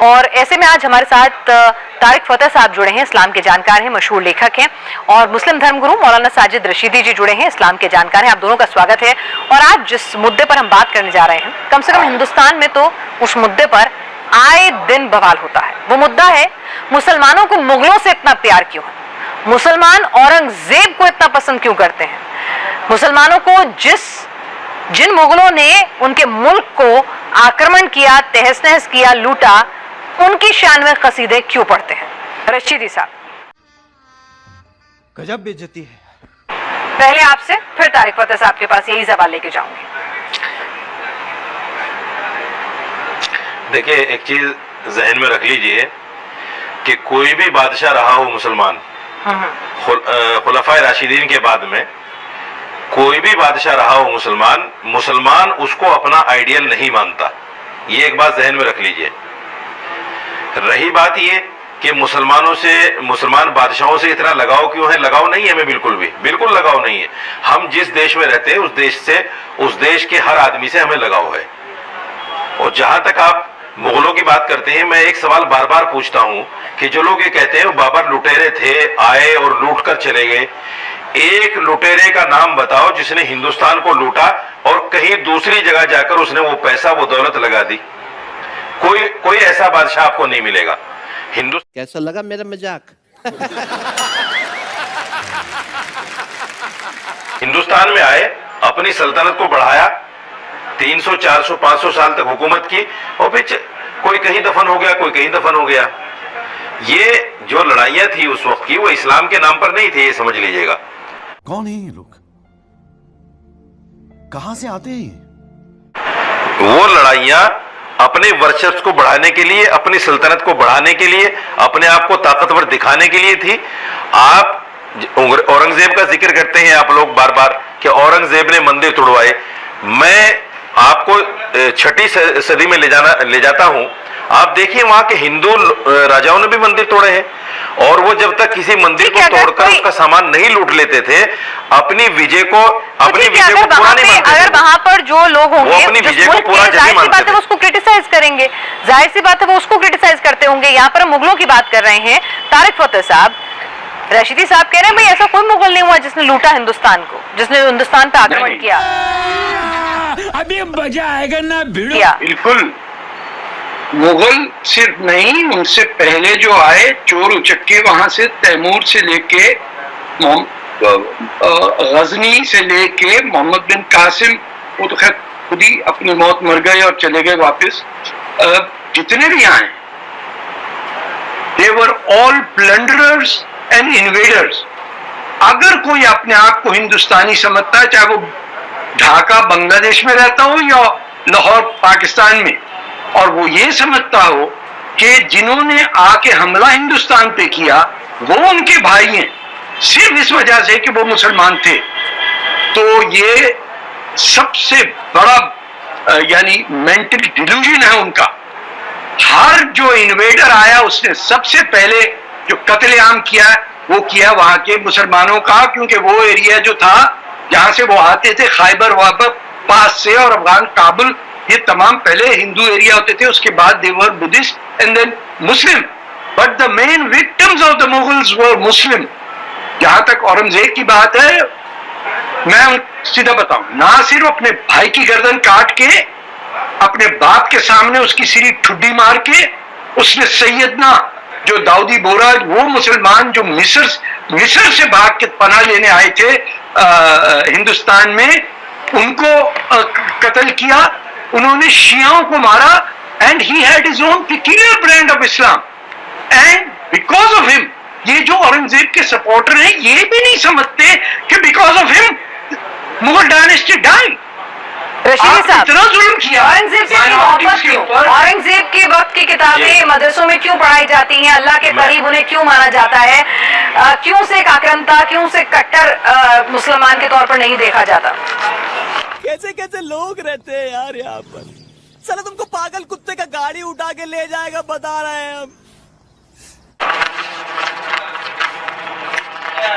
और ऐसे में आज हमारे साथ तारिक फतेह साहब जुड़े हैं, इस्लाम के जानकार हैं, मशहूर लेखक हैं, और मुस्लिम धर्मगुरु मौलाना साजिद रशीदी जी जुड़े हैं, इस्लाम के जानकार हैं। आप दोनों का स्वागत है। और आज जिस मुद्दे पर हम बात करने जा रहे हैं, कम से कम हिंदुस्तान में तो उस मुद्दे पर आए दिन बवाल होता है। वो मुद्दा है मुसलमानों को मुगलों से इतना प्यार क्यों है, मुसलमान औरंगजेब को इतना पसंद क्यों करते हैं, मुसलमानों को जिन मुगलों ने उनके मुल्क को आक्रमण किया, तहस नहस किया, लूटा, उनकी शान में कसीदे क्यों पढ़ते हैं। रशीदी साहब, गजब बेइज्जती है। पहले आपसे, फिर तारिक फतेह साहब के पास यही सवाल लेके जाऊंगी। देखिए, एक चीज जहन में रख लीजिए कि कोई भी बादशाह रहा हो मुसलमान, खुलफाए राशिदीन के बाद में कोई भी बादशाह रहा हो मुसलमान उसको अपना आइडियल नहीं मानता। ये एक बात जहन में रख लीजिए। रही बात ये कि मुसलमान बादशाहों से इतना लगाव क्यों है, लगाव नहीं है हमें, बिल्कुल लगाव नहीं है। हम जिस देश में रहते हैं उस देश के हर आदमी से हमें लगाव है। और जहां तक आप मुगलों की बात करते हैं, मैं एक सवाल बार बार पूछता हूं कि जो लोग ये कहते हैं बाबर लुटेरे थे, आए और लूट कर चले गए, एक लुटेरे का नाम बताओ जिसने हिंदुस्तान को लूटा और कहीं दूसरी जगह जाकर उसने वो पैसा, वो दौलत लगा दी। कोई ऐसा बादशाह आपको नहीं मिलेगा। कैसा लगा मेरा मजाक? हिंदुस्तान में आए, अपनी सल्तनत को बढ़ाया, 300, 400, 500 साल तक हुकूमत की, और फिर कोई कहीं दफन हो गया, कोई कहीं दफन हो गया। ये जो लड़ाइयां थी उस वक्त की, वो इस्लाम के नाम पर नहीं थी, ये समझ लीजिएगा। कौन है ये लोग, कहां से आते हैं? वो लड़ाइयां अपने वर्चस्व को बढ़ाने के लिए, अपनी सल्तनत को बढ़ाने के लिए, अपने आप को ताकतवर दिखाने के लिए थी। आप औरंगजेब का जिक्र करते हैं आप लोग बार बार कि औरंगजेब ने मंदिर तोड़वाए। मैं आपको 6वीं सदी में ले जाता हूं। आप देखिए, वहां के हिंदू राजाओं ने भी मंदिर तोड़े हैं, और वो जब तक किसी मंदिर को तोड़कर उसका सामान नहीं लूट लेते थे, अपनी विजय को पूरा नहीं मानते। अगर वहां पर जो लोग होंगे, वो अपनी विजय को पूरा नहीं मानते थे, उसको क्रिटिसाइज करेंगे, जाहिर सी बात है वो उसको क्रिटिसाइज करते होंगे। यहाँ पर मुगलों की बात कर रहे हैं तारिक फतेह साहब। रशीदी साहब कह रहे हैं भाई ऐसा कोई मुगल नहीं हुआ जिसने लूटा हिंदुस्तान को, जिसने हिंदुस्तान पर आक्रमण किया। अभी मजा आएगा ना भिड़ो। बिल्कुल, मुगल सिर्फ नहीं, उनसे पहले जो आए चोर उचक्के, वहां से तैमूर से लेके गजनी से लेके मोहम्मद बिन कासिम, वो तो खैर खुद ही अपनी मौत मर गए और चले गए वापस। जितने भी आए, दे वर ऑल प्लंडरर्स एंड इन्वेडर्स। अगर कोई अपने आप को हिंदुस्तानी समझता है, चाहे वो ढाका बांग्लादेश में रहता हो या लाहौर पाकिस्तान में, और वो ये समझता हो कि जिन्होंने आके हमला हिंदुस्तान पे किया वो उनके भाई हैं सिर्फ इस वजह से कि वो मुसलमान थे, तो ये सबसे बड़ा यानी मेंटल डिल्यूजन है उनका। हर जो इन्वेडर आया उसने सबसे पहले जो कत्लेआम किया वो किया वहां के मुसलमानों का, क्योंकि वो एरिया जो था जहां से वो आते थे, खैबर वाबर पास से और अफगान काबुल, ये तमाम पहले हिंदू एरिया होते थे, उसके बाद they were Buddhist and then Muslim, but the main victims of the Mughals were Muslim. जहां तक औरंगजेब की बात है, मैं सीधा बताऊं, ना सिर्फ अपने भाई की गर्दन काट के, अपने बाप के सामने उसकी सीधी ठुड्डी मार के, उसने सैयदना जो दाऊदी बोरा, वो मुसलमान जो मिस्र से भाग के पनाह लेने आए थे हिंदुस्तान में, उनको कत्ल किया। उन्होंने शियाओं को मारा, and he had his own peculiar brand of Islam, and because of him, ये जो औरंगजेब के सपोर्टर हैं ये भी नहीं समझते कि because of him Mughal dynasty die. Rashidi साहब, इतना जुल्म किया औरंगजेब के वक्त की किताबें मदरसों में क्यों पढ़ाई जाती हैं, अल्लाह के करीब उन्हें क्यों माना जाता है, क्यों से एक आक्रामकता, क्यों से कट्टर मुसलमान के तौर पर नहीं देखा जाता? कैसे कैसे लोग रहते हैं यार यहाँ पर। चलो तुमको पागल कुत्ते का गाड़ी उठा के ले जाएगा, बता रहे हैं हम।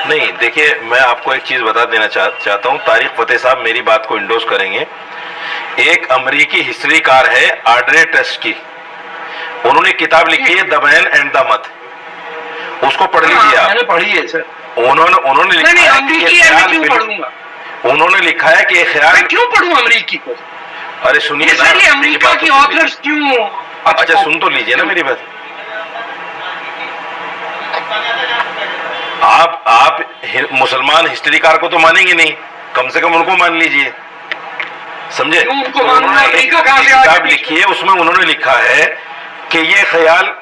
नहीं, देखिए, मैं आपको एक चीज बता देना चाहता हूं। तारिक फतेह साहब मेरी बात को इंडोर्स करेंगे। एक अमेरिकी हिस्ट्रीकार है ऑड्रे टस्की, उन्होंने किताब लिखी है द मैन एंड द मत, उसको पढ़ लीजिए आप। मैंने पढ़ी है सर। उन्होंने लिखा नहीं, है कि अमरीकी ये है, मैं ख्याल क्यों पढ़ूंगा? उन्होंने लिखा है कि ये ख्याल, मैं क्यों पढ़ूं अमरीकी को? अरे सुनिए ये सर, ये अमेरिका की ऑथर्स क्यों? अच्छा सुन तो लीजिए ना मेरी बात। आप मुसलमान हिस्ट्रीकार को तो मानेंगे नहीं, कम से कम उनको मान लीजिए, समझे? उनको तो मानना, उन्होंने अमेरिका एक कहां से आ गया? किताब लिखी है, उसमें उन्होंने लिखा है कि ये ख्याल,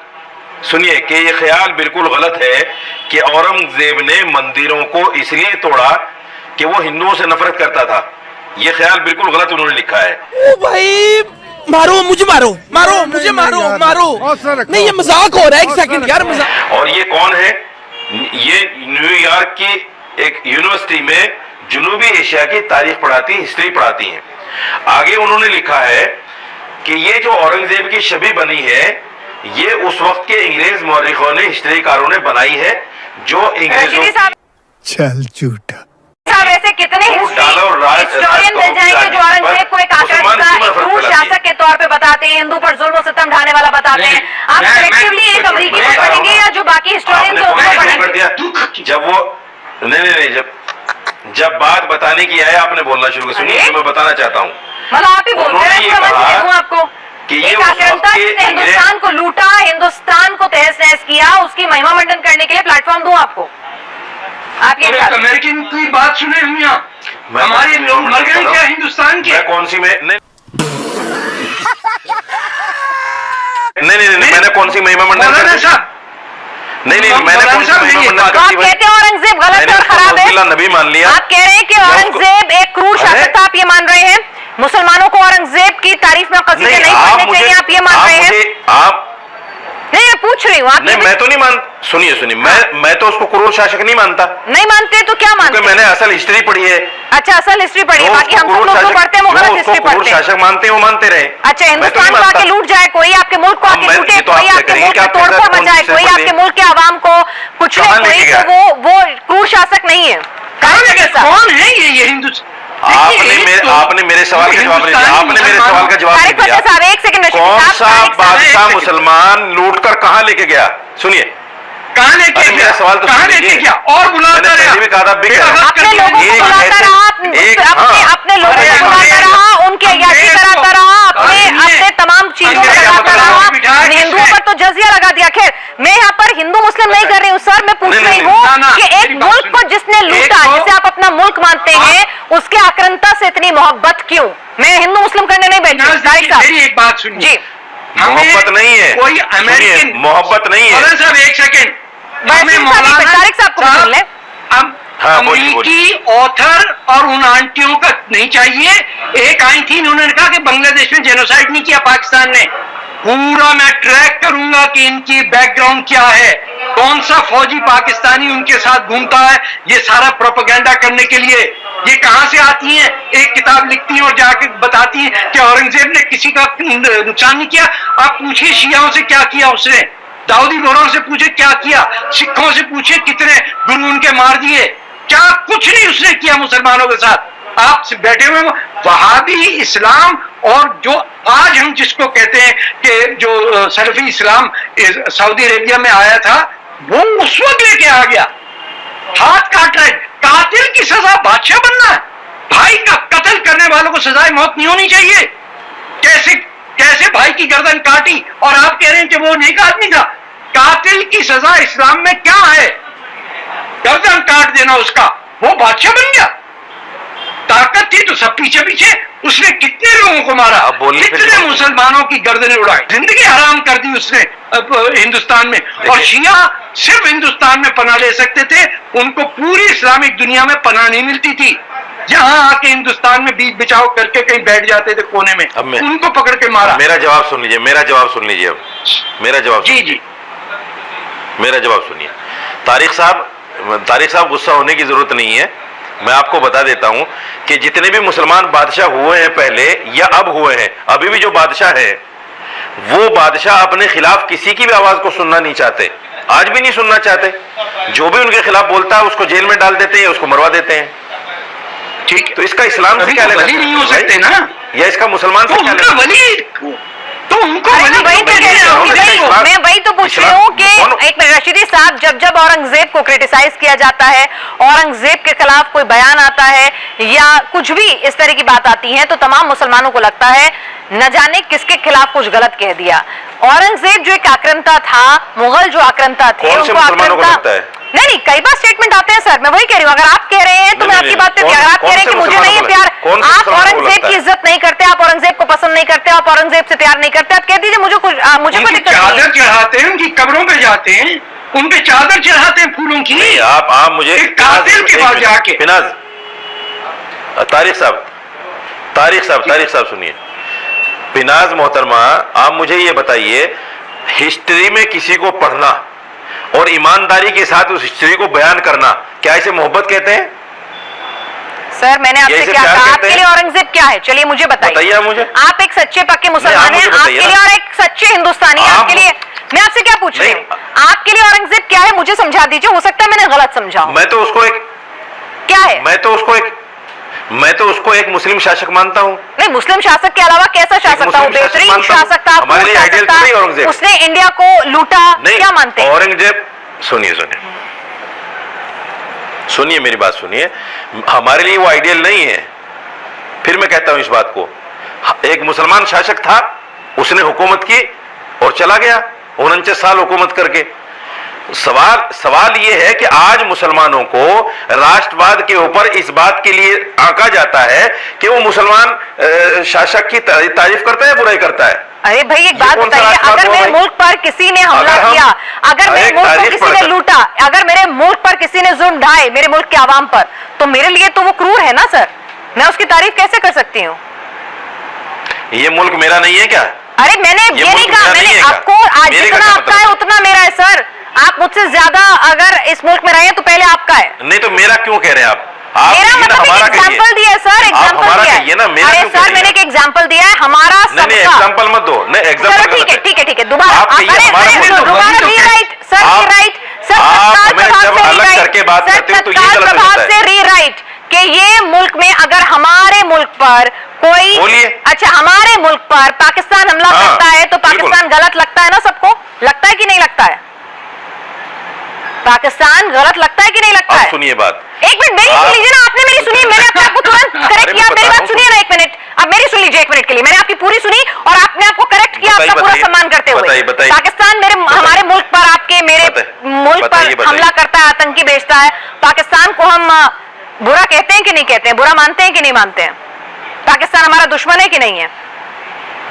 सुनिए, कि ये ख्याल बिल्कुल गलत है कि औरंगजेब ने मंदिरों को इसलिए तोड़ा कि वो हिंदुओं से नफरत करता था। ये ख्याल बिल्कुल गलत उन्होंने लिखा है। ओ भाई मारो मुझे, मारो मुझे, मारो नहीं, ये मजाक हो रहा है। एक सेकंड यार, मजाक। और ये कौन है? ये न्यूयॉर्क की एक यूनिवर्सिटी में जनूबी एशिया की तारीख पढ़ाती, हिस्ट्री पढ़ाती हैं। आगे उन्होंने लिखा है कि ये जो औरंगजेब की छवि बनी है, ये उस वक्त के अंग्रेज मौरखों ने, हिस्ट्रीकारों ने बनाई है, जो अंग्रेजों चल झूठा। साहब ऐसे कितने हिस्टोरियन मिल जाएंगे जो औरंगजेब को एक आक्रामक, क्रूर शासक के तौर पे बताते हैं, हिंदू पर जुल्म और सितम ढाने वाला बताते हैं। आप कलेक्टिवली एक अमरीकी को पढ़ेंगे या जो बाकी हिस्टोरियन को पढ़ेंगे? जब वो नहीं, जब बात बताने की आए आपने बोलना शुरू कर, सुनिए मैं बताना चाहता हूँ। मतलब आप ही बोलते हैं, समझ नहीं हूँ आपको कि ये एक आक्रामकता जिसने हिंदुस्तान को लूटा, हिंदुस्तान को तहस नहस किया, उसकी महिमा मंडन करने के लिए प्लेटफॉर्म दूं आपको? आप ये अमेरिकन की बात सुने हम यहाँ, हमारे लोग मर गए क्या हिंदुस्तान के? मैं कौन सी में नहीं, मैंने कौन सी महिमा मंडन कर दी? नहीं, मैंने कौन सी महिमा मंडन तो कर आप दी? कहते हैं औरंगजेब गलत है और खराब है, नबी मान लिया। आप कह रहे हैं कि औरंगजेब एक क्रूर शासक था, आप ये मान रहे हैं? मुसलमानों को औरंगजेब की तारीफ में कसीदे नहीं पढ़ने चाहिए, आप ये मान रहे हैं? आप नहीं, मैं पूछ रही हूँ, आप नहीं, मैं तो नहीं मान, सुनिए, मैं तो उसको क्रूर शासक नहीं मानता। नहीं मानते तो क्या मानते? क्योंकि मैंने असल हिस्ट्री पढ़ी है। अच्छा, असल हिस्ट्री पढ़ी है, बाकी हम सब लोग जो पढ़ते हैं वो गलत हिस्ट्री पढ़ते हैं। शासक मानते हैं, वो मानते रहे। अच्छा, हिंदुस्तान को आके लूट जाए कोई, आपके मुल्क को आके लूटे कोई, आपके मुल्क में तोड़फोड़ मचाए कोई, आपके मुल्क के आवाम को कुचले कोई, तो वो क्रूर शासक नहीं है। कौन है ये हिंदुस्तान? आपने मेरे सवाल का जवाब नहीं दिया। आपने मेरे सवाल का जवाब नहीं दिया। साहब एक सेकंड, कौन सा बादशाह मुसलमान लूटकर कहाँ लेके गया? सुनिए, कहाँ लेके गया? सवाल तो कहाँ लेके गया? और बुलाता रहा, भी कहा था, अपने लोगों को बुलाता रहा, अपने लोगों को बुलाता रहा, उनकी अय्याशी कराता रहा, अपने तमाम चीजों में लगाता रहा, हिंदुओं पर तो जजिया लगा दिया। खैर, मैं यहाँ पर हिंदू मुस्लिम नहीं कर रही हूँ सर, मैं पूछ रही हूँ कि एक मुल्क को जिसने लूटा, जिसे आप अपना मुल्क मानते हैं, उसके आक्रांता से इतनी मोहब्बत क्यों? मैं हिंदू मुस्लिम करने नहीं बैठी। मेरी एक बात सुनिए जी, मोहब्बत नहीं है, कोई अमेरिकन मोहब्बत नहीं है। साहब एक सेकंड, तारिक साहब को सुन ले। अमेरिकी ऑथर और उन आंटियों का नहीं चाहिए। एक आई थी, उन्होंने कहा कि बांग्लादेश में जेनोसाइड नहीं किया पाकिस्तान ने। पूरा मैं ट्रैक करूंगा कि इनकी बैकग्राउंड क्या है, कौन सा फौजी पाकिस्तानी उनके साथ घूमता है, ये सारा प्रोपेगेंडा करने के लिए। ये कहां से आती हैं? एक किताब लिखती हैं और जाके बताती हैं कि औरंगजेब ने किसी का नुकसान नहीं किया। आप पूछिए शियाओं से क्या किया उसने, दाऊदी बोहरों से पूछे क्या किया, सिखों से पूछे कितने गुरु उनके मार दिए, क्या कुछ नहीं उसने किया मुसलमानों के साथ। आप बैठे हुए वहाबी इस्लाम, और जो आज हम जिसको कहते हैं कि जो सलफी इस्लाम सऊदी अरेबिया में आया था, वो उस वक्त लेके आ गया, हाथ काट रहे। कातिल की सजा बादशाह बनना है? भाई का कत्ल करने वालों को सजाए मौत नहीं होनी चाहिए? कैसे भाई की गर्दन काटी और आप कह रहे हैं कि वो नेक आदमी था? कातिल की सजा इस्लाम में क्या है? गर्दन काट देना उसका। वो बादशाह बन गया, ताकत थी तो सब पीछे पीछे। उसने कितने लोगों को मारा, कितने मुसलमानों की गर्दनें उड़ाई, जिंदगी हराम कर दी उसने हिंदुस्तान में। और शिया सिर्फ हिंदुस्तान में पनाह ले सकते थे, उनको पूरी इस्लामिक दुनिया में पनाह नहीं मिलती थी। जहां आके हिंदुस्तान में बीच बिचाव करके कहीं बैठ जाते थे कोने में, उनको पकड़ के मारा। मेरा जवाब सुन लीजिए, मेरा जवाब सुन लीजिए, अब मेरा जवाब। जी, मेरा जवाब सुनिए। तारिक साहब गुस्सा होने की जरूरत नहीं है। मैं आपको बता देता हूं कि जितने भी मुसलमान बादशाह हुए हैं पहले या अब हुए हैं, अभी भी जो बादशाह है, वो बादशाह अपने खिलाफ किसी की भी आवाज को सुनना नहीं चाहते, आज भी नहीं सुनना चाहते। जो भी उनके खिलाफ बोलता है उसको जेल में डाल देते हैं, उसको मरवा देते हैं। ठीक, तो इसका इस्लाम से क्या लेना? वली नहीं हो सकते ना, या इसका मुसलमान से क्या लेना? तो उनको अरे मैं वही तो कह रही हूँ, इस्लाम- मैं वही तो पूछ रही हूँ कि कौन- एक मिनट रशीदी साहब, जब औरंगजेब को क्रिटिसाइज किया जाता है, औरंगजेब के खिलाफ कोई बयान आता है या कुछ भी इस तरह की बात आती है, तो तमाम मुसलमानों को लगता है न जाने किसके खिलाफ कुछ गलत कह दिया। औरंगजेब जो एक आक्रांता था, मुगल जो आक्रांता थे, कौन से उनको मुसलमानों को आक्रांता लगता है? नहीं, कई बार स्टेटमेंट आते हैं सर, मैं वही कह रही हूँ। अगर आप कह रहे हैं तो मैं आपकी बात पे, अगर आप कह रहे हैं कि मुझे नहीं है प्यार, आप औरंगजेब की इज्जत नहीं करते, आप औरंगजेब को पसंद नहीं करते, आप औरंगजेब से प्यार नहीं करते, आप कह दीजिए मुझे कोई उनकी दिक्कत नहीं है। चादर चढ़ाते हैं, उनकी कब्रों पे जाते हैं, उन पे चादर चढ़ाते हैं फूलों की। नहीं, आप मुझे एक कातिल के पास जाके। फिनाज, तारिक साहब सुनिए। फिनाज मोहतरमा, आप मुझे ये बताइए, हिस्ट्री में किसी को पढ़ना और ईमानदारी के साथ उस हिस्ट्री को बयान करना, क्या इसे मोहब्बत कहते हैं? सर मैंने आपसे इसे क्या प्यार कहा? कहते आपके हैं? लिए औरंगजेब क्या है? चलिए मुझे बताइए। बताइए मुझे। आप एक सच्चे पक्के मुसलमान नहीं, हैं, आप मुझे आपके बताइए लिए, ना। और एक सच्चे हिंदुस्तानी हैं, आप- आपके लिए मैं आपसे क्या पूछ रही हूँ? नहीं। आपके लिए औरंगजेब क्या है मुझे समझा दीजिए, हो सकता है मैंने गलत समझा हो। मैं तो उसको एक मुस्लिम शासक मानता हूँ। नहीं, मुस्लिम शासक के अलावा कैसा शासक था वो? मुस्लिम शासक बेहतरीन मानता हूं। शासक था, हमारे लिए शासक आइडियल था, तो नहीं औरंगजेब। उसने इंडिया को लूटा, नहीं, क्या मानते हैं? औरंगजेब, सुनिए मेरी बात सुनिए, हमारे लिए वो आइडियल नहीं है। फिर मैं कहता हूं इस बात को, एक मुसलमान शासक था, उसने हुकूमत की और चला गया 49 साल हुकूमत करके। सवाल ये है कि आज मुसलमानों को राष्ट्रवाद के ऊपर इस बात के लिए आंका जाता है कि वो मुसलमान शासक की तारीफ करता है, बुराई करता है। अरे भाई एक बात कौन सा बताइए, राष्ट्रवाद अगर हुआ मेरे भाई? मुल्क पर किसी ने हमला अगर हम- किया, अगर मेरे अरे मुल्क को तारीफ किसी ने पढ़कर- लूटा, अगर मेरे मुल्क पर किसी ने जुल्म ढाए मेरे मुल्क के आवाम पर, तो मेरे लिए तो वो क्रूर है ना सर, मैं उसकी तारीफ कैसे कर सकती हूँ? ये मुल्क मेरा नहीं है क्या? अरे मैंने ये नहीं मुल्क कहा, मेरा नहीं मैंने है क्या? आपको आज मेरे जितना का आपका है मतलब उतना मेरा है सर। आप मुझसे ज्यादा अगर इस मुल्क में रहे तो पहले आपका है। नहीं तो मेरा क्यों कह रहे हैं आप? मेरा मतलब एक एग्जांपल दिया है सर, एग्जांपल हमारा दिया कहिए ना, मेरा अरे क्यों कह सर रही मैंने हैं? एक एग्जांपल दिया है, हमारा नहीं नहीं, सबका। एग्जांपल मत दो। नहीं, चलो एग्जांपल ठीक है दोबारा आप कहिए हमारा अरे, मुल्क। दोबारा तो रीराइट सर, आप- रीराइट सर, आप तत्काल हमें प्रभाव जब से अलग रीराइट, करके बात सर, करते हो तो ये तत्काल गलत हो प्रभाव जाता है। से रीराइट कि ये मुल्क में अगर हमारे मुल्क पर कोई, बोलिए। अच्छा हमारे मुल्क पर पाकिस्तान हमला हाँ, करता है तो बिल्कुल। पाकिस्तान गलत लगता है ना सबको? लगता है कि नहीं लगता है? पाकिस्तान गलत लगता है कि नहीं लगता अब है? सुनिए बात। एक मिनट मेरी सुन लीजिए ना, आपने मेरी सुनी, मैंने अपने आपको तुरंत करेक्ट अरे किया, मैं मेरी बता बात रहा सुनिए ना एक मिनट, अब मेरी सुन लीजिए एक मिनट के लिए, मैंने आपकी पूरी सुनी और आपने आपको करेक्ट किया, बताइए, आपका पूरा बताइए। सम्मान करते हुए। बताइए। पाकिस्तान हमारे मुल्क पर, आपके मेरे मुल्क बताइए, पर हमला करता है, आतंकी भेजता है। पाकिस्तान को हम बुरा कहते हैं कि नहीं कहते हैं? बुरा मानते हैं कि नहीं मानते हैं? पाकिस्तान हमारा दुश्मन है कि नहीं है?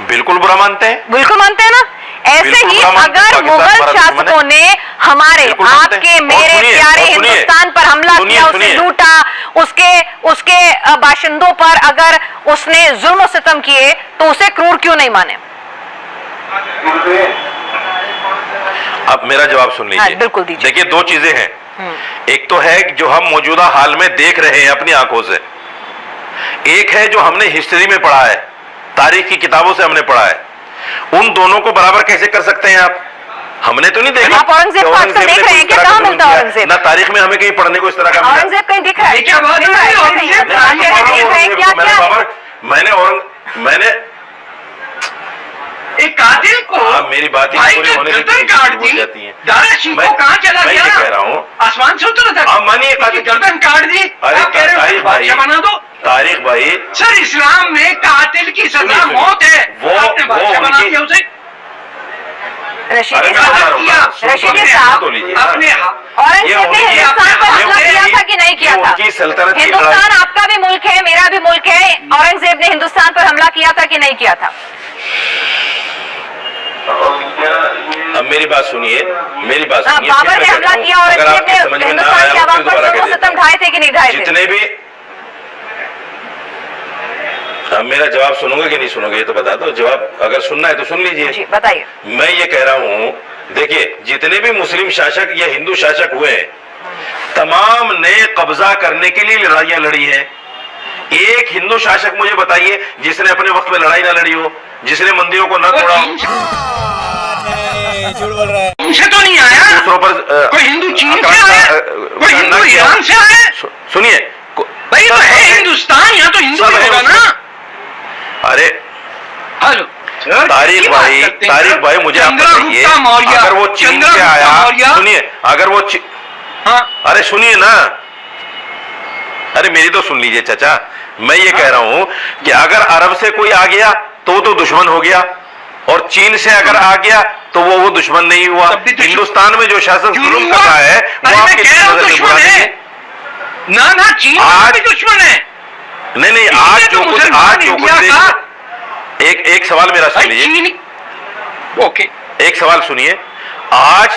बिल्कुल बुरा मानते हैं। बिल्कुल मानते हैं ना? ऐसे बिल्कुल ही बुरा मानते हैं, अगर पाकिस्तान मुगल हमारा दुश्मन शासकों है। ने हमारे, बिल्कुल मानते हैं। आपके, और मेरे सुनिए, प्यारे और सुनिए। हिंदुस्तान पर हमला सुनिए, किया, उसे सुनिए। लूटा, उसके बाशिंदों पर अगर उसने जुल्म सितम किए तो उसे क्रूर क्यों नहीं माने? अब मेरा जवाब सुन लीजिए। हाँ, बिल्कुल दीजिए। देखिए, दो चीजें हैं। एक तो है जो हम मौजूदा हाल में देख रहे हैं अपनी आंखों से, एक है जो हमने हिस्ट्री में पढ़ा है, तारीख की किताबों से हमने पढ़ा है। उन दोनों को बराबर कैसे कर सकते हैं आप? हमने तो नहीं देखा। आप औरंगजेब को आजकल देख रहे हैं क्या? कहाँ मिलता है औरंगजेब? ना तारीख में हमें कहीं पढ़ने को इस तरह का मिला। औरंगजेब कहीं दिख रहा है? ये क्या बात है? दिख रहा है? औरंगजेब दिख रहा है? देख रहे हैं क्या? क्या है? मैंने एक कातिल को आप मेरी बात ही भाई पूरी की होने गर्दन देती काट हैं, दी, भूल जाती हैं। दारा शिव मैं- को कहाँ चला मैं गया? ये कह रहा हूँ। आसमान से उतरा था। आप मानिए उसकी गर्दन काट दी। अरे आप कह रहे हो तारीख भाई, बादशाह बना दो? तारीख भाई, सर इस्लाम में कातिल की सजा सुनिए, सुनिए। मौत है, वो- आपने बादशाह वो बना उनकी- दिया उसे। रशीदी अरे मैं साहब, बता रहा हूँ, किया। सुन तो रशीदी लीजिए, साहब, सुन तो लीजिए। अपने औरंगजेब ने ये हिंदुस्तान पर उनकी- हमला किया था कि नहीं किया ये था? उनकी सल्तनत की हिंदुस्तान लड़ाई- आपका भी मुल्क है, मेरा भी मुल्क है। औरंगजेब ने हिंदुस्तान पर हमला किया था कि नहीं किया था? अब मेरी बात सुनिए, मेरी बात हाँ, सुनिए। बाबर फिर ने मैं हमला कहता किया, हूं, अगर औरंगजेब आपके समझ ने में ना हिंदुस्तान आया के हो, आवाम फिर पर दोबारा जुल्म कह सितम देना। ढाए थे कि नहीं ढाए थे? जितने भी, अब मेरा जवाब सुनोगे कि नहीं सुनोगे ये तो बता दो। जवाब अगर सुनना है तो सुन लीजिए। जी बताइए। मैं ये कह रहा हूं, देखिए, जितने भी मुस्लिम शासक या हिंदू शासक हुए हैं, तमाम ने कब्जा करने के लिए लड़ाइयां लड़ी हैं। एक हिंदू शासक मुझे बताइए जिसने अपने वक्त में लड़ाई ना लड़ी हो, जिसने मंदिरों को न तोड़ा हो, झूठ बोल रहा है। उनसे तो नहीं आया। दूसरों पर कोई हिंदू चीन से आक्रामक, आया, कोई हिंदू ना किया हो। ईरान से आया। सुनिए, भाई तो है हिंदुस्तान, यहाँ तो हिंदू सब है होगा उसमें। ना। अरे हेलो, सर, तारिक भाई मुझे आप बताइए, अगर वो चीन से आया, सुनिए, अगर वो हाँ, अरे सुनिए ना, अरे मेरी तो सुन लीजिए चाचा, मैं ये कह रहा हूं कि अगर अरब से कोई आ गया तो दुश्मन हो गया, और चीन से अगर आ गया तो वो दुश्मन नहीं हुआ। हिंदुस्तान में जो शासन जुल्म कर रहा है वो आपके दुश्मन है ना, चीन आज भी दुश्मन है। नहीं, आज जो कुछ एक सवाल मेरा सुन लीजिए, ओके, एक सवाल सुनिए। आज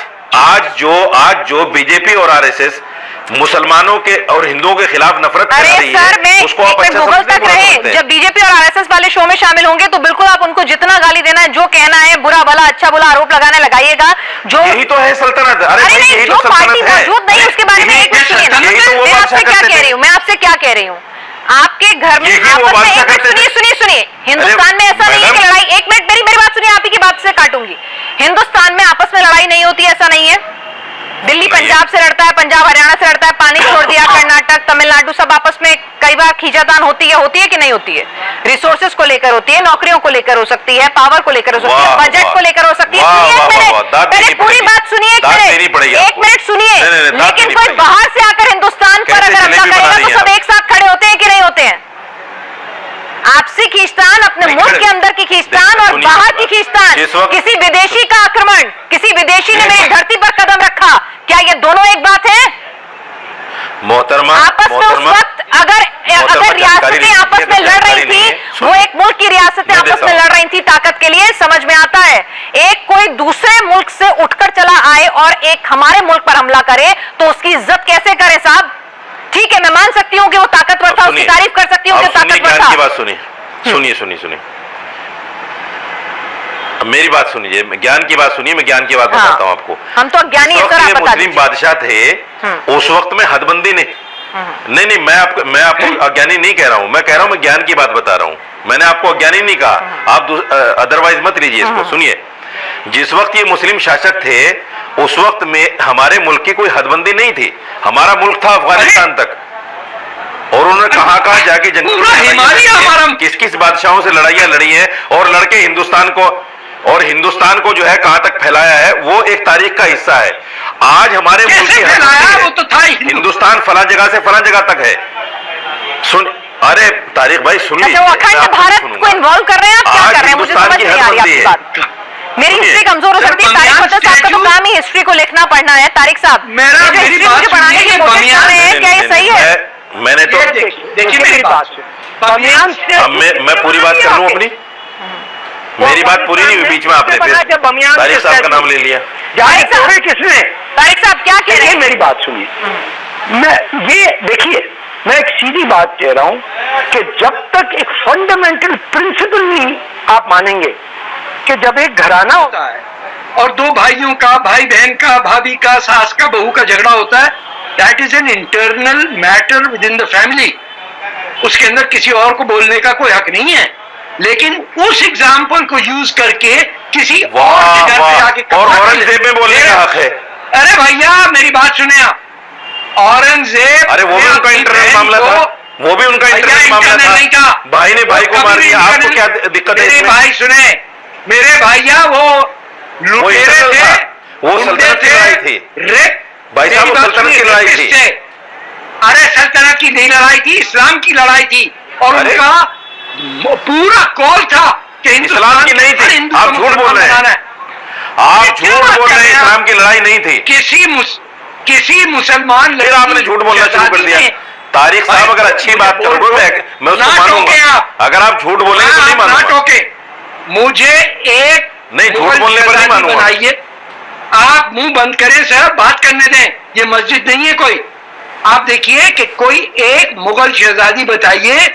जो बीजेपी और आरएसएस मुसलमानों के और हिंदुओं के खिलाफ नफरत कर रही है, उसको आप अच्छा समझते हैं। जब बीजेपी और आरएसएस वाले शो में शामिल होंगे तो बिल्कुल आप उनको जितना गाली देना है, जो कहना है, बुरा भला अच्छा बुरा आरोप लगाने लगाइएगा। जो यही तो है सल्तनत। अरे भाई यही तो सल्तनत है। मौजूद नहीं, उसके बारे में एक सुनिए ना, मैं आपसे क्या कह रही हूँ, आपके घर में आपस में सुनिए, हिंदुस्तान में ऐसा नहीं है कि लड़ाई, एक मिनट मेरी बात सुनिए, आप ही की बात से काटूंगी। हिंदुस्तान में आपस में लड़ाई नहीं होती, ऐसा नहीं है। दिल्ली पंजाब से लड़ता है, पंजाब हरियाणा से लड़ता है, पानी छोड़ दिया, कर्नाटक तमिलनाडु सब आपस में कई बार खींचातान होती है कि नहीं होती है? रिसोर्सेज को लेकर होती है, नौकरियों को लेकर हो सकती है, पावर को लेकर हो सकती है, बजट को लेकर हो सकती है। पहले पूरी बात सुनिए, एक मिनट सुनिए। लेकिन कोई बाहर से आकर हिंदुस्तान पर अगर हमला करेगा तो सब एक साथ खड़े होते हैं कि नहीं होते हैं? आपसी खींचतान, अपने मुल्क के अंदर की खींचतान और बाहर की खींचतान, किसी विदेशी का आक्रमण, किसी विदेशी ने मेरी धरती पर कदम रखा, क्या ये दोनों एक बात है? मोहतरमा, आपस में उस वक्त अगर रियासतें आपस में लड़ रही थी, वो एक मुल्क की रियासतें आपस में लड़ रही थी ताकत के लिए, समझ में आता है। एक कोई दूसरे मुल्क से उठकर चला आए और एक हमारे मुल्क पर हमला करे तो उसकी इज्जत कैसे करे साहब? ठीक है, मैं मान सकती हूँ कि वो ताकतवर था, उसकी तारीफ कर सकती हूँ कि ताकतवर था। की बात सुनिए, मेरी बात सुनिए, ज्ञान की बात सुनिए, मैं ज्ञान की बात बताता हूँ आपको। हम तो अज्ञानी है सर, आप बता मुस्लिम बादशाह थे उस वक्त में हदबंदी नहीं, मैं आपको अज्ञानी नहीं कह रहा हूँ, मैं कह रहा हूँ, मैं ज्ञान की बात बता रहा हूँ। मैंने आपको अज्ञानी नहीं कहा, आप अदरवाइज मत लीजिए इसको। सुनिए, जिस वक्त ये मुस्लिम शासक थे उस वक्त में हमारे मुल्क की कोई हदबंदी नहीं थी। हमारा मुल्क था अफगानिस्तान तक, और उन्होंने कहां जाके जंग किस बादशाहों से लड़ाइयां लड़ी है, और लड़के हिंदुस्तान को जो है कहां तक फैलाया है, वो एक तारीख का हिस्सा है। आज हमारे मुल्क की वो तो था हिंदुस्तान फला जगह से फला जगह तक है। अरे तारिक भाई सुन लीजिए, भारत को इन्वॉल्व कर रहे हैं, आप क्या कर रहे हैं? मुझे समझ नहीं आ रही आपकी बात। मेरी हिस्ट्री कमजोर हो सकती है, तारिक फतेह साहब का तो काम ही हिस्ट्री को लिखना पढ़ना है। तारिक साहब हिस्ट्री मुझे पढ़ाने की कोशिश कर रहे हैं, क्या ये सही है? मैंने तो देखिए मेरी बात, मैं पूरी बात कर लूं अपनी, मेरी बात पूरी नहीं हुई, बीच में आपने तारिक साहब का नाम ले लिया। किसने? तारिक साहब क्या कह रहे हैं? मेरी बात सुनिए, देखिए मैं एक सीधी बात कह रहा हूं कि जब तक एक फंडामेंटल प्रिंसिपल नहीं आप मानेंगे कि जब एक घराना होता है और दो भाइयों का, भाई बहन का, भाभी का, सास का, बहू का झगड़ा होता है, that is an internal matter with in the family, उसके अंदर किसी और को बोलने का कोई हक नहीं है। लेकिन उस एग्जाम्पल को यूज करके किसी और के घर पे जाके औरंगजेब में बोलने का हक है। अरे भैया मेरी बात सुने आप, औरंगजेब, अरे वो भी उनका इंटरनल मामला था, वो भी उनका इंटरनल मामला था, भाई ने भाई को मार दिया, आपको क्या दिक्कत है? मेरे भाई सुने, मेरे भैया वो लुटेरे थे, वो सल्तनत की लड़ाई थी भाई साहब, वो सल्तनत की लड़ाई थी। अरे सल्तनत की नहीं लड़ाई थी, इस्लाम की लड़ाई थी, और उनका पूरा कॉल था कि इस्लाम की नहीं थी। आप झूठ बोल रहे हैं, आप झूठ बोल रहे हैं, इस्लाम की लड़ाई नहीं थी। किसी मुसलमान, फिर आपने झूठ बोलना शुरू कर दिया। तारिक साहब अगर अच्छी बात करोगे मैं उसको मानूंगा, अगर आप झूठ बोलेंगे तो नहीं मानूंगा। मुझे एक नहीं, झूठ बोलने पर नहीं मानूंगा। बनाइए, आप मुंह बंद करें सर, बात करने दें, ये मस्जिद नहीं है कोई। आप देखिए कि कोई एक मुगल शहजादी बताइए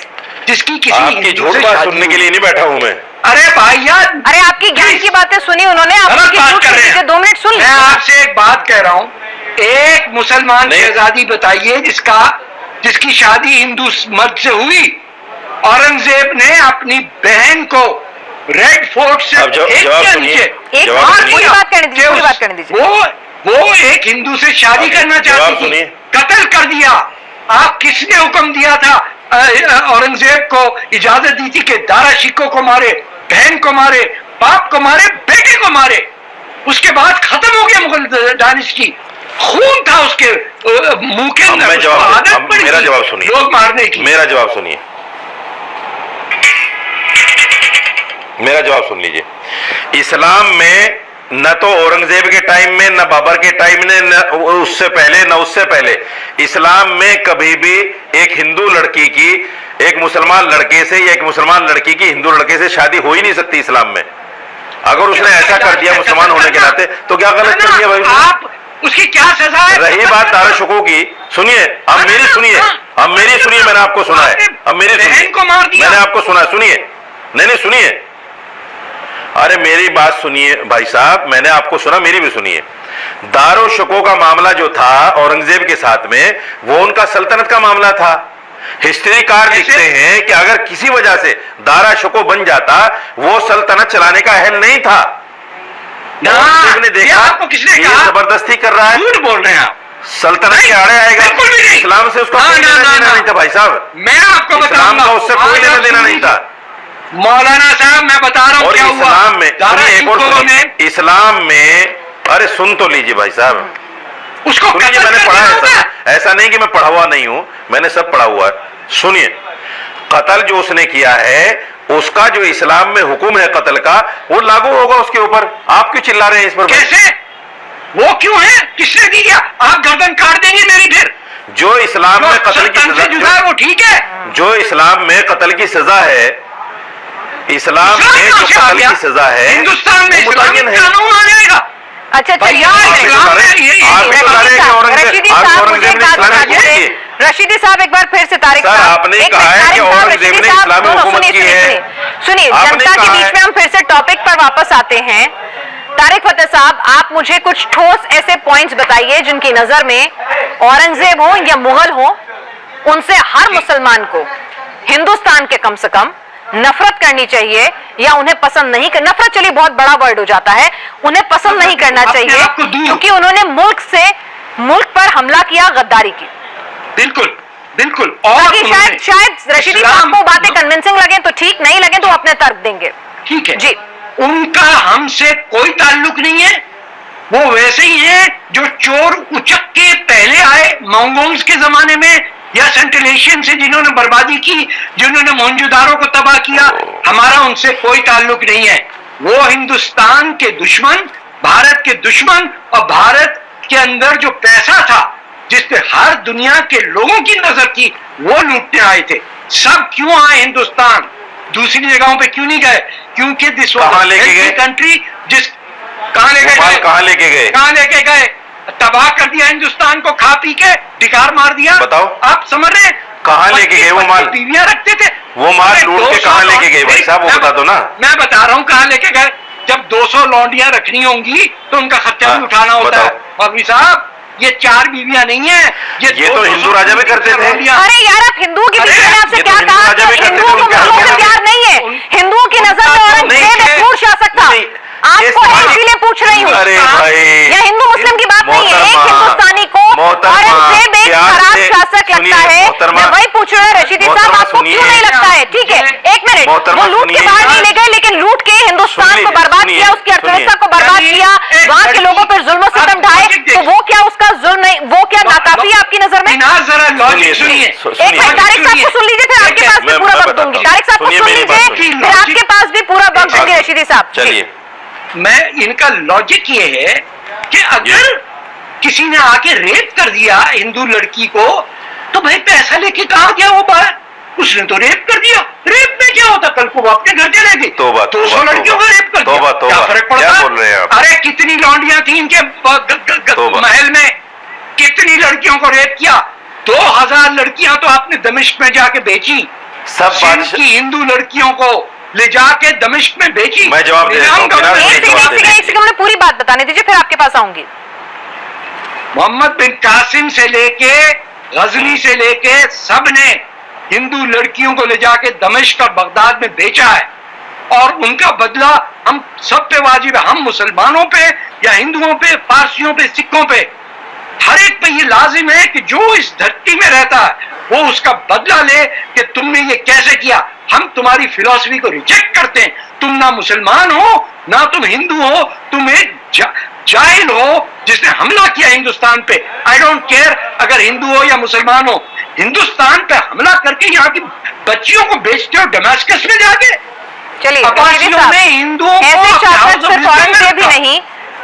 जिसकी किसी झूठ बात सुनने के लिए नहीं बैठा हूं मैं। अरे भाईया, अरे आपकी ज्ञान की बातें सुनी उन्होंने, आपकी 2 मिनट सुन। मैं आपसे एक बात कह रहा हूँ, एक मुसलमान शहजादी बताइए जिसकी शादी हिंदू मर्द से हुई। औरंगजेब ने अपनी बहन को रेड फोर्ट से वो एक हिंदू से शादी करना चाहती थी, कत्ल कर दिया। आप किसने हुक्म दिया था औरंगजेब को, इजाजत दी थी कि दारा शिकों को मारे, बहन को मारे, बाप को मारे, बेटे को मारे, उसके बाद खत्म हो गया मुगल डायनेस्टी। खून था उसके मुंह के अंदर, मैं जवाब आदत पड़ी मेरा जवाब सुनिए, लोग मारने की। मेरा जवाब सुनिए, मेरा जवाब सुन लीजिए। इस्लाम में न तो औरंगजेब के टाइम में, न बाबर के टाइम में, न उससे पहले, न उससे पहले, इस्लाम में कभी भी एक हिंदू लड़की की एक मुसलमान लड़के से या एक मुसलमान लड़की की हिंदू लड़के से शादी हो ही नहीं सकती इस्लाम में। अगर उसने ऐसा कर दिया मुसलमान होने के नाते तो क्या गलत कर दिया भाई? आप उसकी क्या सजा है? रही बात दारुशुकों की, सुनिए, अब मेरी सुनिए, अब मेरी सुनिए, मैंने आपको सुना है, अब मेरी सुनिए, को मार दिया। मैंने आपको सुना, सुनिए, नहीं सुनिए, अरे मेरी बात सुनिए भाई साहब, मैंने आपको सुना, मेरी भी सुनिए। दारुशुकों का मामला जो था औरंगजेब के साथ में, वो उनका सल्तनत का मामला था। हिस्ट्रीकार लिखते हैं कि अगर किसी वजह से दारा शको बन जाता, वो सल्तनत चलाने का अहल नहीं था। औरंगजेब ने देखा आपको किसने ये कहा? जबरदस्ती कर रहा है, झूठ बोल रहे हैं आप। सल्तनत के आड़े आएगा, बिल्कुल भी नहीं। इस्लाम से उसका कोई लेना देना नहीं था भाई साहब, मैं आपको इस्लाम बताऊंगा, का उससे कोई लेना देना नहीं था। मौलाना साहब मैं बता रहा हूँ और क्या हुआ इस्लाम में, दारा सुनिए, एक और शिकोह सुनिए, में इस्लाम में, अरे सुन तो लीजिए भाई साहब, उसको सुनिए, कत्ल मैंने कर पढ़ा दिया है होगा। सब, ऐसा नहीं कि मैं पढ़ा हुआ नहीं हूं, मैंने सब पढ़ा हुआ है। सुनिए, कत्ल जो उसने किया है, उसका जो इस्लाम में हुक्म है कत्ल का, वो लागू होगा उसके ऊपर। आप क्यों चिल्ला रहे हैं इस पर? कैसे? वो क्यों है? किसने दिया? आप गर्दन काट देंगे मेरी फिर। जो इस्लाम में कत्ल की तन से जुदा है वो ठीक है। जो इस्लाम में कत्ल की सजा है, इस्लाम में जो कत्ल की सजा है, हिंदुस्तान में वो इस्लामिक मुतय्यन है। कानून आ जाएगा। अच्छा भाई, यार, आप इस्लाम में आप भी बता रहे हैं कि रशीदी साहब मुझे एक बात बता दीजिए, रशीदी साहब एक बार फिर से तारिक सर, साहब, आपने एक कहा मिनट, है तारिक कि साहब, औरंगजेब रशीदी ने साहब, इस्लामी दोनों हुकूमत सुनिए, की है। सुनिए, आपने जनता के कहा बीच है। में हम फिर से टॉपिक पर वापस आते हैं। तारिक फतेह साहब, आप मुझे कुछ ठोस ऐसे पॉइंट्स बताइए जिनकी नजर में औरंगजेब हो या मुगल हो, उनसे हर मुसलमान को हिंदुस्तान के कम से कम नफरत करनी चाहिए या उन्हें पसंद नहीं कर, नफरत चलिए बहुत बड़ा वर्ड हो जाता है, उन्हें पसंद नहीं करना चाहिए क्योंकि उन्होंने मुल्क पर हमला किया, गद्दारी की। बिल्कुल बिल्कुल। ताकि शायद रशीदी साहब को बातें कन्विंसिंग लगे तो ठीक, नहीं लगे तो अपने तर्क देंगे। ठीक है जी, उनका हमसे कोई ताल्लुक नहीं है। वो वैसे ही है जो चोर उचक के पहले आए मंगोल्स के जमाने में, या सेंट्रल एशियन से जिन्होंने बर्बादी की, जिन्होंने मोहनजोदारो को तबाह किया। हमारा उनसे कोई ताल्लुक नहीं है। वो हिंदुस्तान के दुश्मन, भारत के दुश्मन, और भारत के अंदर जो पैसा था जिस पे हर दुनिया के लोगों की नजर थी, वो लूटने आए थे। सब क्यों आए हिंदुस्तान? दूसरी जगहों पे क्यों नहीं गए? क्योंकि दिस कहां लेके गए? कंट्री जिस कहां लेके भोपाल गए? कहां लेके गए? कहां लेके गए? तबाह कर दिया हिंदुस्तान को, खा पी के धिकार मार दिया। बताओ। आप समझ रहे हैं? कहां लेके गए वो माल? बीवियां रखते थे, वो माल लूट के कहां लेके गए भाई साहब, वो बता दो ना। मैं बता रहा हूं कहां लेके गए। जब 200 लौंडियां रखनी होंगी तो उनका खर्चा भी उठाना होता है। मौलवी साहब, ये 4 बीवियां नहीं है, ये तो हिंदू राजा भी करते थे। अरे यार, आप हिंदुओं के बीच में आपसे ये तो क्या हिंदू कहा राजा भी कि करते हिंदुओं थे, को उनके मुसलमानों से हाथ में प्यार नहीं है। हिंदुओं की नजर में औरंगजेब एक क्रूर शासक था। आपको इसीलिए पूछ रही हूँ। अरे भाई, यह हिंदू मुस्लिम की बात नहीं है, एक हिंदुस्तानी को औरंगजेब एक खराब शासक लगता है। मैं वही पूछ रहा हूँ रशीदी साहब, आपको क्यों नहीं लगता है? ठीक है, एक मिनट, वो लूट के बाहर नहीं ले गए, लेकिन लूट के हिंदुस्तान को बर्बाद किया, उसकी अर्थव्यवस्था को बर्बाद किया, वहां के लोगों पर जुल्म सितम ढाए, तो वो क्या उसका जुल्म नहीं, वो क्या नाकाफी है आपकी नजर में? जरा लॉजिक सुनिए। एक मिनट, तारिक साहब को सुन लीजिए, फिर आपके पास भी पूरा वक्त दूंगी। तारिक साहब को सुन लीजिए, फिर आपके पास भी पूरा वक्त दूंगी रशीदी साहब। चलिए, मैं इनका लॉजिक ये है कि अगर किसी ने आके रेप कर दिया हिंदू लड़की को, तो भाई पैसा लेके कहां गया वो बाहर? उसने तो रेप कर दिया। रेप में क्या होता? कल को वो अपने घर चले गई। 200 लड़कियों का रेप कर दिया, क्या फर्क पड़ता? क्या बोल रहे हैं आप? अरे कितनी लौंडियां थी इनके महल में, कितनी लड़कियों को रेप किया? 2000 लड़कियां तो आपने दमिश्क में जाके बेची। सब बात की हिंदू लड़कियों को ले जाके दमिश्क में बेची। मैं जवाब दे देता हूं, एक सेकंड में पूरी बात बताने दीजिए, फिर आपके पास आऊंगी। मोहम्मद बिन कासिम से लेके गजनी से लेके सब ने हिंदू लड़कियों को ले जाके दमिश्क और बगदाद में बेचा है, और उनका बदला हम सब पे वाजिब है। हम मुसलमानों पे या हिंदुओं पे, पारसियों पे, सिखों पे, हर एक पे ये लाजिम है कि जो इस धरती में रहता है वो उसका बदला ले कि तुमने ये कैसे किया। हम तुम्हारी फिलॉसफी को रिजेक्ट करते हैं। तुम ना मुसलमान हो ना तुम हिंदू हो, तुम एक जाहिल हो जिसने हमला किया हिंदुस्तान पे। आई डोंट केयर अगर हिंदू हो या मुसलमान हो, हिंदुस्तान पे हमला करके यहाँ की बच्चियों को बेचते हो डमास्कस में जाके। चलिए अब्बासियों में हिंदुओं को ऐसे अपने शासक हाउस ऑफ सिर्फ रिस्पेक्ट औरंगजेब में ही रखा। नहीं,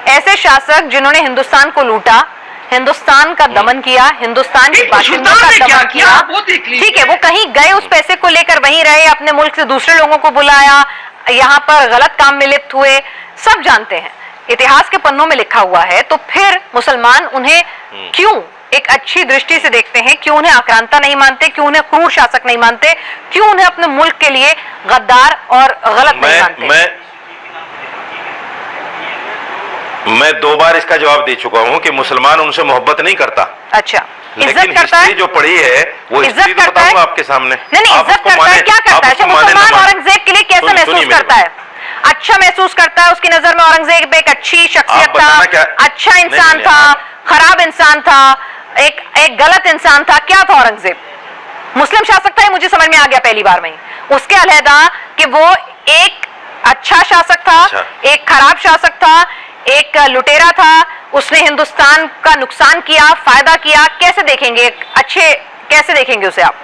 ऐसे शासक जिन्होंने हिंदुस्तान को लूटा, हिंदुस्तान का दमन किया, हिंदुस्तान के नहीं, बाशिंदों सुल्तान का ने क्या दमन किया, किया। आप वो देख लीजिए। ठीक है, वो कहीं गए, उस पैसे को लेकर वहीं रहे, अपने मुल्क से दूसरे लोगों को बुलाया, यहाँ पर गलत काम में लिप्त हुए, सब जानते हैं, इतिहास के पन्नों में लिखा हुआ है। तो फिर मुसलमान उन्हें क्यों एक अच्छी दृष्टि से देखते हैं, क्यों उन्हें आक्रांता नहीं मानते, क्यों उन्हें क्रूर शासक नहीं मानते, क्यों उन्हें अपने मुल्क के लिए गद्दार और गलत नहीं मानते? मैं 2 बार इसका जवाब दे चुका हूं कि मुसलमान उनसे मोहब्बत नहीं करता। अच्छा, इज्जत लेकिन करता है, हिस्ट्री जो पढ़ी है वो इज्जत हिस्ट्री तो करता है? बताऊंगा आपके सामने। नहीं, आप इज्जत उसको करता है, माने- क्या करता है? आप अच्छा, उसको माने ना मुसलमान माने। औरंगजेब के लिए कैसे सुनिए महसूस मेरी करता है? अच्छा महसूस करता है, उसकी नजर में औरंगजेब एक अच्छी शख्सियत था, बताना क्या? अच्छा इंसान नहीं, था, खराब इंसान था, एक गलत इंसान था, क्या था औरंगजेब? मुस्लिम शासक था, ये मुझे समझ में आ गया पहली बार में ही। उसके अलहदा कि वो एक अच्छा शासक था, एक खराब शासक था, एक लुटेरा था, उसने हिंदुस्तान का नुकसान किया, फायदा किया, कैसे देखेंगे? अच्छे कैसे देखेंगे उसे आप?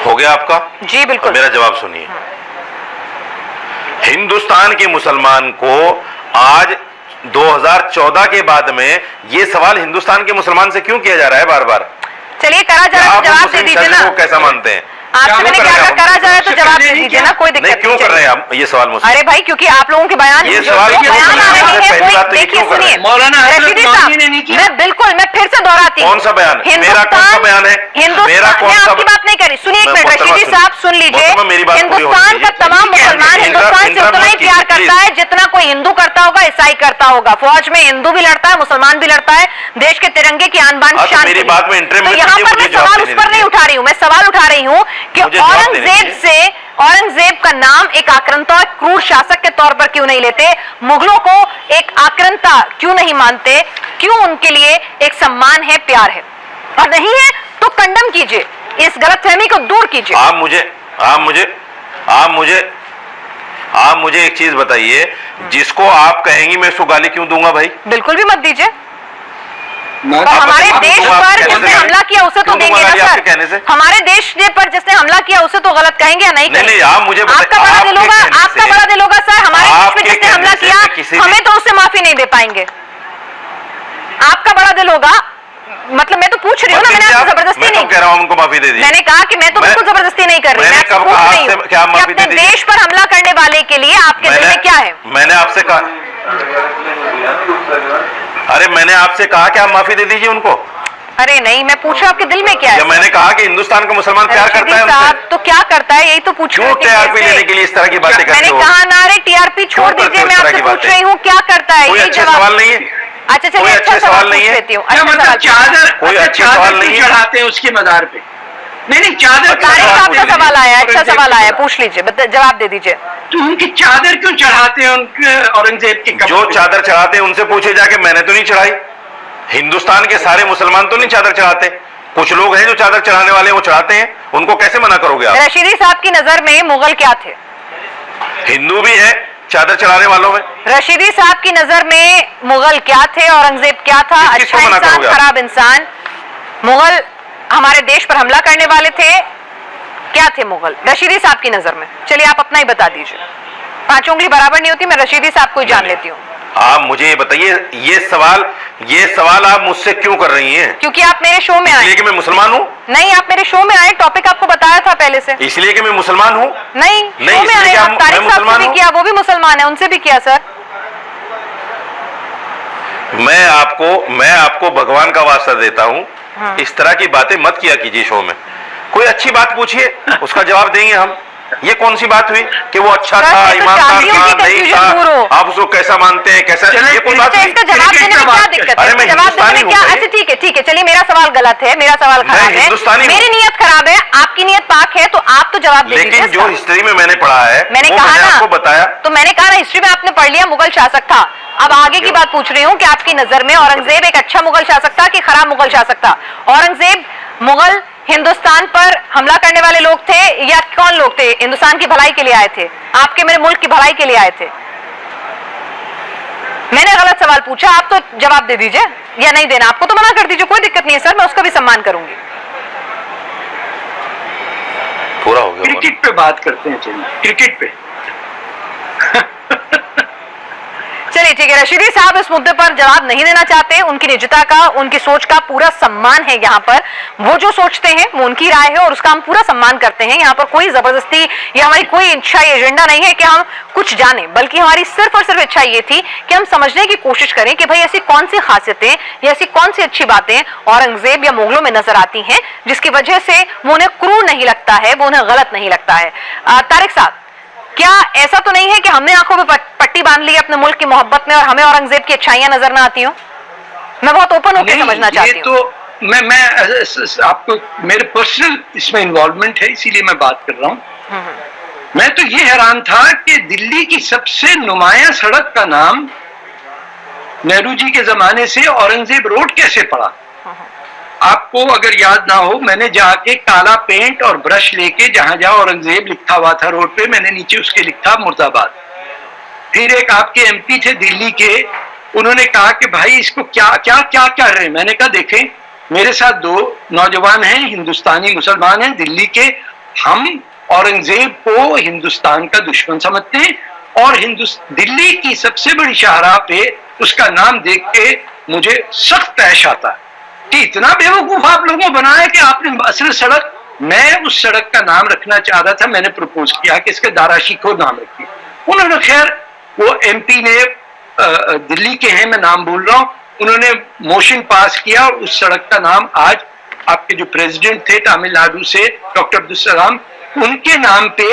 हो गया आपका? जी बिल्कुल। मेरा जवाब सुनिए। हिंदुस्तान के मुसलमान को आज 2014 के बाद में ये सवाल हिंदुस्तान के मुसलमान से क्यों किया जा रहा है बार बार? चलिए करा जा रहा है तो जवाब दे दीजिए ना। को कैसा मानते हैं? आपसे मैंने क्या करा जा रहा है तो जवाब दे दीजिए ना, कोई नहीं, दिक्कत क्यों कर रहे हैं आप ये सवाल मुझसे? अरे भाई, क्योंकि आप लोगों के बयान ये जो सवाल क्यों बयान कर आ रहे हैं? रहे हैं, पहली बात तो कोई ये देखिए, क्यों कर रहे सुनिए हैं? मौलाना रशीदी साहब, ने नहीं किया। मैं बिल्कुल, मैं फिर से दोहराती हूँ। कौन सा बयान? मेरा कौन सा बयान है? मेरा कौन मैं सा आपकी बात नहीं करी, सुनिए एक मैं मिनट मोहतरमा रशीदी सुन- साहब, सुन लीजिए। मोहतरमा मेरी बात पूरी होनी हिंदुस्तान का चाहिए। तमाम मुसलमान हिंदुस्तान से उतना ही प्यार करता प्लीज। है जितना कोई हिंदू करता होगा, ईसाई करता होगा। फौज में हिंदू भी लड़ता है, मुसलमान भी लड़ता है, देश के तिरंगे की आन बान हाँ, तो शान मेरी के लिए। बात में इंटरव्यू तो में यहाँ पर मुझे मैं जवाब सवाल देने उस पर नहीं दीजिए। उठा रही हूँ, मैं सवाल उठा रही हूँ कि मुझे जवाब देने औरंगजेब दीजिए। से, औरंगजेब का नाम एक आक्रांता और क्रूर शासक के तौर पर क्यों नहीं लेते? मुगलों को एक आक्रांता क्यों नहीं मानते? क्यों उनके लिए एक सम्मान है, प्यार है? और नहीं है तो कंडम कीजिए, इस गलतफहमी को दूर कीजिए। आप मुझे एक चीज बताइए, जिसको आप कहेंगी मैं उसको गाली क्यों दूंगा भाई? बिल्कुल भी मत दीजिए। और आप हमारे बताइए, देश आप पर कहने जिसने से- हमला किया उसे तो क्यों देंगे दूंगा ना गाली आपके कहने सर। से? हमारे देश पर जिसने हमला किया उसे तो गलत कहेंगे या नहीं नहीं, कहेंगे? आप मुझे बताइए, आपका बड़ा दिल आपके होगा, कहने आपका से- बड़ा दिल होगा सर। हमारे देश आपके में जिसने कहने हमला से किया किसी ने- हमें तो उससे माफी नहीं दे पाएंगे। आपका बड़ा दिल होगा, मतलब मैं तो पूछ रही हूँ ना, मैंने आपको जबरदस्ती मैं तो नहीं कह रहा हूँ उनको माफी दे दी। मैंने कहा कि मैं तो बिल्कुल जबरदस्ती नहीं कर रही, मैंने मैं कब पूछ कहा रही हूँ आपसे क्या कि माफी अपने दे दी? देश पर हमला करने वाले के लिए आपके दिल में क्या है? मैंने आपसे कहा, अरे मैंने आपसे कहा कि आप माफी दे दीजिए उनको। अरे नहीं, मैं पूछ रहा हूँ आपके दिल में क्या है? जब मैंने कहा कि हिंदुस्तान का मुसलमान प्यार रशीदी करता है उनसे, साहब, तो क्या करता है यही तो पूछ रही क्यों हूँ कि टीआरपी कैसे? लेने के लिए इस तरह की बातें करते मैंने हो? कहा ना रे टीआरपी छोड़ क्यों करते दीजिए, हो मैं इस तरह आपसे की पूछ बातें? रही हूँ क्या करता है? कोई यही अच्छे जवाब। सवाल नहीं है? अच्छा चलिए, कोई अच्छा अच्छे सवाल सवाल पूछ नहीं है? लेती हूँ। क्या अच्छा मतलब सवाल चादर, कोई अच्छा, अच्छे चादर सवाल क्यों नहीं है? चढ़ाते हैं उसके मदार पे? नहीं चादर अच्छा, तारिक सवाल साहब पूछ का लीजिए। सवाल आया है, अच्छा औरंगजेब सवाल के आया है, बाद। पूछ लीजिए, जवाब दे दीजिए। तो उनकी चादर क्यों चढ़ाते हैं उनके औरंगजेब के जो कब्र चादर चढ़ाते हैं उनसे पूछे जाके, मैंने तो नहीं चढ़ाई। हिंदुस्तान के सारे मुसलमान तो नहीं चादर चढ़ाते, कुछ लोग हैं जो चादर चढ़ाने वाले, वो चढ़ाते हैं, उनको कैसे मना करोगे आप? रशीदी साहब की नजर में मुगल क्या थे? हिंदू भी है चादर चढ़ाने वालों में। रशीदी साहब की नजर में मुगल क्या थे? औरंगजेब क्या था? किसको अच्छा मना इंसान, करोगे आप? खराब इंसान? मुगल हमारे देश पर हमला करने वाले थे, क्या थे मुगल रशीदी साहब की नजर में? चलिए आप अपना ही बता दीजिए। 5 उंगली बराबर नहीं होती, मैं रशीदी साहब को ही जान लेती हूँ। आप मुझे ये बताइए, ये सवाल आप मुझसे क्यों कर रही हैं? क्योंकि आप मेरे शो में आए। इसलिए कि मैं मुसलमान हूँ? नहीं, आप मेरे शो में आए, टॉपिक आपको बताया था पहले से। इसलिए कि मैं मुसलमान हूँ? नहीं, नहीं, शो में इसलिए आए, कि आप मैं तारिक साहब मुसलमान से भी हूँ? किया, वो भी मुसलमान है, उनसे भी किया सर। मैं आपको भगवान का वास्ता देता हूँ, इस तरह की बातें मत किया कीजिए शो में। कोई अच्छी बात पूछिए, उसका जवाब देंगे हम। ये कौन सी बात हुई कि वो अच्छा सर, था, ये तो ईमानदार चांदियों था, की नहीं confusion दूर हो। था, आप उसको कैसा मानते हैं, कैसा, चलिए, ये कोई बात अच्छा, हुई? इसका जवाब देने में क्या दिक्कत है? अरे मैं जवाब देने हिंदुस्तानी में क्या? हूँ भाई। अच्छा ठीक है, चलिए मेरा सवाल गलत है, मेरा सवाल मैं खराब है, हिंदुस्तानी हूँ। मेरी नीयत खराब है, आपकी नीयत पाक है, तो आप तो जवाब दे दीजिए लेकिन जो इसका। हिस्ट्री में मैंने पढ़ा है मैंने वो कहा मैंने ना, आपको बताया। तो मैंने कहा ना, हिस्ट्री में आपने पढ़ लिया मुगल शासक था। अब आगे की बात पूछ रही हूँ कि आपकी नजर में औरंगजेब एक अच्छा मुगल शासक था कि खराब मुगल शासक था? औरंगजेब मुगल हिंदुस्तान पर हमला करने वाले लोग थे या कौन लोग थे? हिंदुस्तान की भलाई के लिए आए थे, आपके मेरे मुल्क की भलाई के लिए आए थे। मैंने गलत सवाल पूछा, आप तो जवाब दे दीजिए, या नहीं देना आपको तो मना कर दीजिए, कोई दिक्कत नहीं है सर, मैं उसका भी सम्मान करूंगी। पूरा हो गया। क्रिकेट पे बात करते हैं, चलिए क्रिकेट पे। चलिए ठीक है, रशीदी साहब इस मुद्दे पर जवाब नहीं देना चाहते, उनकी निजता का, उनकी सोच का पूरा सम्मान है यहाँ पर। वो जो सोचते हैं वो उनकी राय है और उसका हम पूरा सम्मान करते हैं। यहाँ पर कोई जबरदस्ती या हमारी कोई इच्छा या एजेंडा नहीं है कि हम कुछ जाने, बल्कि हमारी सिर्फ और सिर्फ इच्छा ये थी कि हम समझने की कोशिश करें कि भाई ऐसी कौन सी खासियतें या ऐसी कौन सी अच्छी बातें औरंगजेब या मुगलों में नजर आती हैं जिसकी वजह से वो उन्हें क्रूर नहीं लगता है, वो उन्हें गलत नहीं लगता है। तारिक साहब, क्या ऐसा तो नहीं है कि हमने आंखों पे पट्टी बांध ली अपने मुल्क की मोहब्बत में और हमें औरंगजेब की अच्छाइयां नजर ना आती हो? मैं बहुत ओपन होकर समझना चाहती हूँ। तो मैं आपको, मेरे पर्सनल इसमें इन्वॉल्वमेंट है, इसीलिए मैं बात कर रहा हूँ। मैं तो ये हैरान था कि दिल्ली की सबसे नुमाया सड़क का नाम नेहरू जी के जमाने से औरंगजेब रोड कैसे पड़ा? आपको अगर याद ना हो, मैंने जाके काला पेंट और ब्रश लेके जहां जहां औरंगजेब लिखा हुआ था रोड पे, मैंने नीचे उसके लिखा मुर्दाबाद। फिर एक आपके एमपी थे दिल्ली के, उन्होंने कहा कि भाई इसको क्या क्या क्या कर रहे हैं। मैंने कहा देखें, मेरे साथ दो नौजवान हैं, हिंदुस्तानी मुसलमान हैं दिल्ली के, हम औरंगजेब को हिंदुस्तान का दुश्मन समझते हैं और दिल्ली की सबसे बड़ी शाहराह पे उसका नाम देख के मुझे सख्त तैश आता है कि इतना बेवकूफ आप लोगों को बनाया कि आपने असल सड़क, मैं उस सड़क का नाम रखना चाह रहा था, मैंने प्रपोज किया कि इसका दारा शिकोह नाम रखिए। उन्होंने, खैर वो एमपी ने दिल्ली के हैं, मैं नाम बोल रहा हूं, उन्होंने मोशन पास किया और उस सड़क का नाम आज आपके जो प्रेसिडेंट थे तमिलनाडु से, डॉक्टर अब्दुल सलाम, उनके नाम पे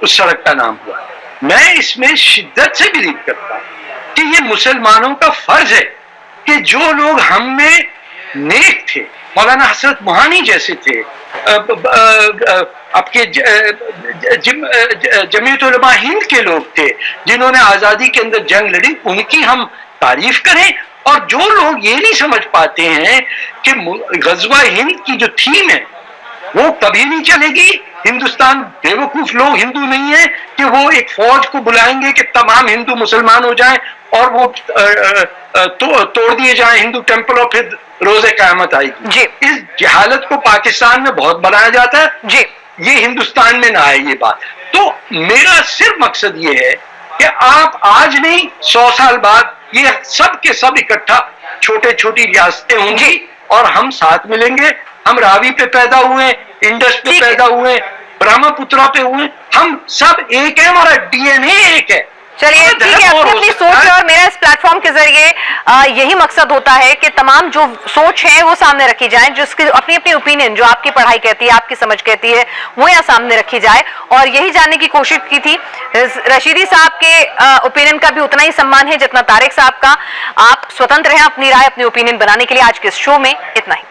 उस सड़क का नाम हुआ। मैं इसमें शिद्दत से बिलीव करता हूं कि ये मुसलमानों का फर्ज है कि जो लोग हम में नेक थे, मौलाना हसरत मोहानी जैसे थे, आपके जमीयत उलमा हिंद के लोग थे जिन्होंने आजादी के अंदर जंग लड़ी, उनकी हम तारीफ करें। और जो लोग ये नहीं समझ पाते हैं कि गजवा हिंद की जो थीम है वो कभी नहीं चलेगी। हिंदुस्तान बेवकूफ लोग हिंदू नहीं है कि वो एक फौज को बुलाएंगे कि तमाम हिंदू मुसलमान हो जाएं और वो तोड़ दिए जाएं हिंदू टेंपल और फिर रोजे क़यामत आएगी। इस जहालत को पाकिस्तान में बहुत बनाया जाता है जी, ये हिंदुस्तान में ना आए ये बात। तो मेरा सिर्फ मकसद ये है कि आप आज नहीं 100 साल बाद ये सब के सब इकट्ठा छोटे छोटी रियासतें होंगी और हम साथ मिलेंगे। हम रावी पे पैदा हुए, इंडस पे पैदा हुए, ब्रह्मपुत्रा पे हुए, हम सब एक है, हमारा डीएनए एक है। चलिए ठीक है, अपनी अपनी सोच है और मेरा इस प्लेटफॉर्म के जरिए यही मकसद होता है कि तमाम जो सोच है वो सामने रखी जाए, जिसकी अपनी अपनी ओपिनियन, जो आपकी पढ़ाई कहती है, आपकी समझ कहती है, वो यहाँ सामने रखी जाए। और यही जानने की कोशिश की थी। रशीदी साहब के ओपिनियन का भी उतना ही सम्मान है जितना तारिक साहब का। आप स्वतंत्र हैं अपनी राय, अपनी ओपिनियन बनाने के लिए। आज के इस शो में इतना ही।